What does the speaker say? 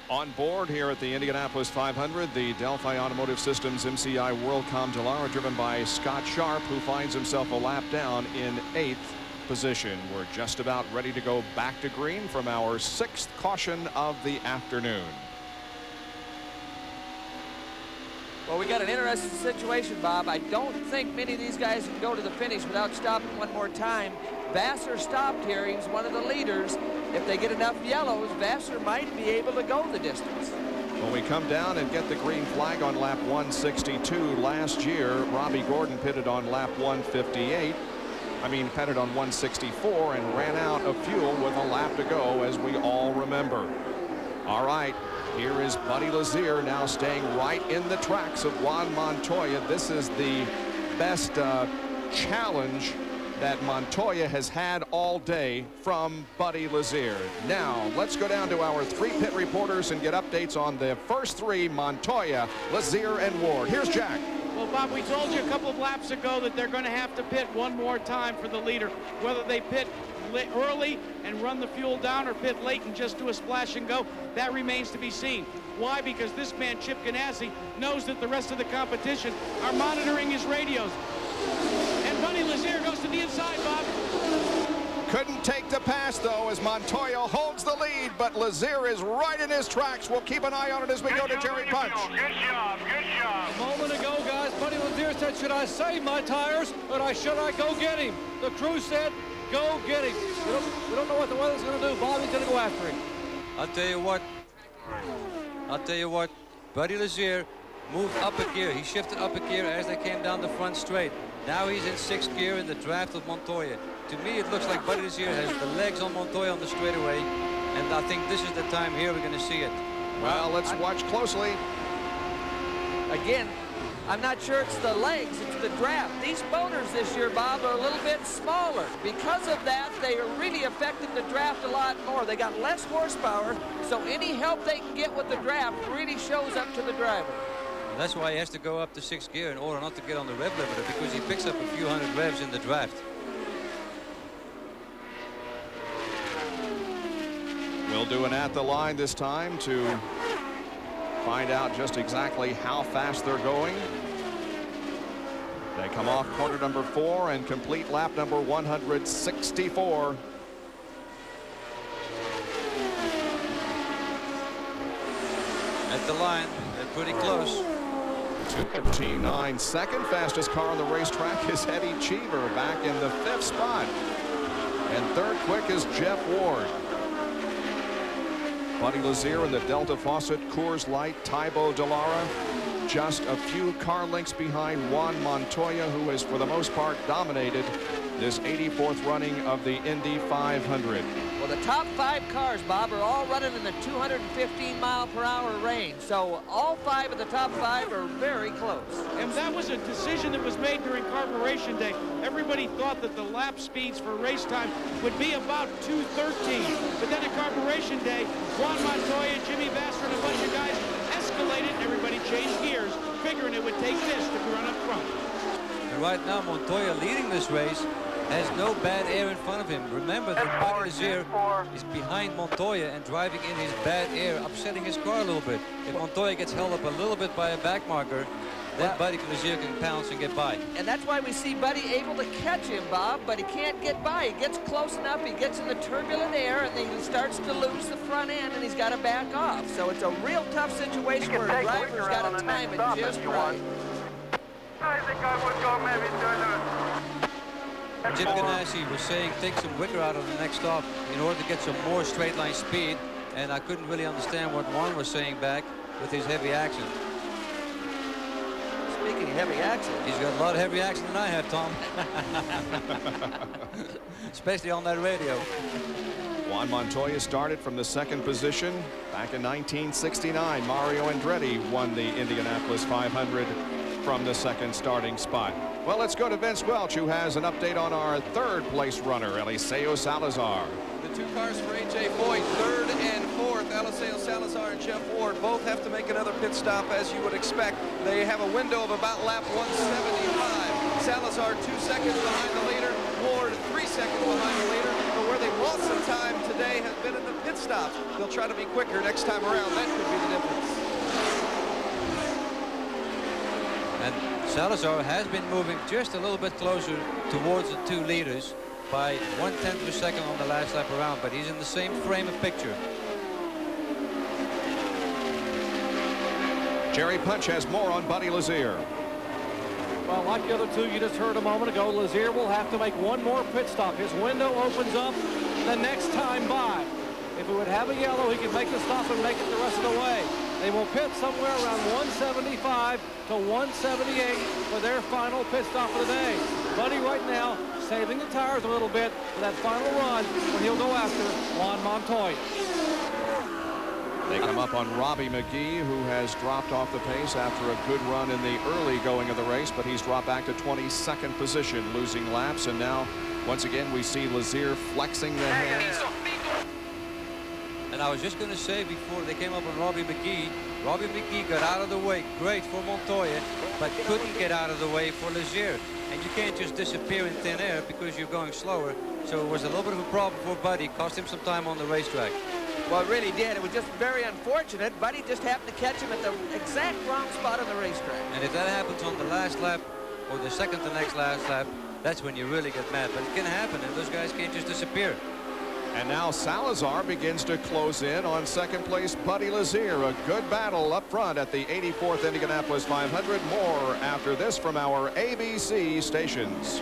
On board here at the Indianapolis 500, the Delphi Automotive Systems MCI WorldCom Dallara, driven by Scott Sharp, who finds himself a lap down in 8th position. We're just about ready to go back to green from our 6th caution of the afternoon. Well, we got an interesting situation, Bob. I don't think many of these guys can go to the finish without stopping one more time. Vassar stopped here. He's one of the leaders. If they get enough yellows, Vassar might be able to go the distance. When we come down and get the green flag on lap 162, last year, Robbie Gordon pitted on lap 158. Pitted on 164 and ran out of fuel with a lap to go, as we all remember. All right, here is Buddy Lazier now staying right in the tracks of Juan Montoya. This is the best challenge that Montoya has had all day from Buddy Lazier. Now, let's go down to our 3 pit reporters and get updates on the first 3, Montoya, Lazier, and Ward. Here's Jack. Well, Bob, we told you a couple of laps ago that they're going to have to pit one more time for the leader. Whether they pit early and run the fuel down or pit late and just do a splash and go, that remains to be seen. Why? Because this man, Chip Ganassi, knows that the rest of the competition are monitoring his radios. And Buddy Lazier goes to the inside, Bob. Couldn't take the pass, though, as Montoya holds the lead, but Lazier is right in his tracks. We'll keep an eye on it as we go to Jerry Punch. Good job, good job. A moment ago, guys, Buddy Lazier said, should I save my tires or should I go get him? The crew said, go get him. We don't know what the weather's going to do. Bobby's going to go after him. I'll tell you what, Buddy Lazier moved up a gear. He shifted up a gear as they came down the front straight. Now he's in 6th gear in the draft of Montoya. To me, it looks like Buddy Lazier has the legs on Montoya on the straightaway, and I think this is the time here we're going to see it. Well, let's watch closely. Again, I'm not sure it's the legs, it's the draft. These motors this year, Bob, are a little bit smaller. Because of that, they are really affecting the draft a lot more. They got less horsepower, so any help they can get with the draft really shows up to the driver. That's why he has to go up to 6th gear in order not to get on the rev limiter, because he picks up a few hundred revs in the draft. We'll do an at the line this time to find out just exactly how fast they're going. They come off corner number 4 and complete lap number 164. At the line, they're pretty close. 2:59, second fastest car on the racetrack is Eddie Cheever, back in the 5th spot. And 3rd quick is Jeff Ward. Buddy Lazier in the Delta Faucet Coors Light Tybo Dallara, just a few car lengths behind Juan Montoya, who has for the most part dominated this 84th running of the Indy 500. Well, the top 5 cars, Bob, are all running in the 215-mile-per-hour range. So all 5 of the top 5 are very close. And that was a decision that was made during Carburation Day. Everybody thought that the lap speeds for race time would be about 2:13. But then at Carburation Day, Juan Montoya, Jimmy Vassar, and a bunch of guys escalated, and everybody changed gears, figuring it would take this to run up front. And right now, Montoya leading this race has no bad air in front of him. Remember that Buddy Lazier is behind Montoya and driving in his bad air, upsetting his car a little bit. If Montoya gets held up a little bit by a back marker, then Buddy Lazier can pounce and get by. And that's why we see Buddy able to catch him, Bob, but he can't get by. He gets close enough, he gets in the turbulent air, and then he starts to lose the front end, and he's got to back off. So it's a real tough situation where a driver's got to time it just right. I think I would go maybe Chip Ganassi was saying take some wicker out of the next stop in order to get some more straight line speed, and I couldn't really understand what Juan was saying back with his heavy action. Speaking of heavy action, he's got a lot of heavy action than I have, Tom. Especially on that radio. Juan Montoya started from the 2nd position back in 1969. Mario Andretti won the Indianapolis 500 from the 2nd starting spot. Well, let's go to Vince Welch, who has an update on our 3rd place runner, Eliseo Salazar. The 2 cars for A.J. Foyt, 3rd and 4th, Eliseo Salazar and Jeff Ward, both have to make another pit stop, as you would expect. They have a window of about lap 175. Salazar 2 seconds behind the leader, Ward 3 seconds behind the leader. But where they loss of time today has been in the pit stops. They'll try to be quicker next time around. That could be the difference. And Salazar has been moving just a little bit closer towards the 2 leaders by 1/10 of a second on the last lap around, but he's in the same frame of picture. Jerry Punch has more on Buddy Lazier. Well, like the other two you just heard a moment ago, Lazier will have to make one more pit stop. His window opens up the next time by. If it would have a yellow, he could make the stop and make it the rest of the way. They will pit somewhere around 175 to 178 for their final pit stop of the day. Buddy right now saving the tires a little bit for that final run when he'll go after Juan Montoya. They come up on Robbie McGee, who has dropped off the pace after a good run in the early going of the race, but he's dropped back to 22nd position, losing laps. And now, once again, we see Lazier flexing the hands. And I was just going to say before they came up on Robbie McGee got out of the way, great for Montoya, but couldn't get out of the way for Lazier. And you can't just disappear in thin air because you're going slower. So it was a little bit of a problem for Buddy, cost him some time on the racetrack. Well, it really did. It was just very unfortunate. Buddy just happened to catch him at the exact wrong spot on the racetrack. And if that happens on the last lap or the second to next last lap, that's when you really get mad. But it can happen, and those guys can't just disappear. And now Salazar begins to close in on second place Buddy Lazier. A good battle up front at the 84th Indianapolis 500. More after this from our ABC stations.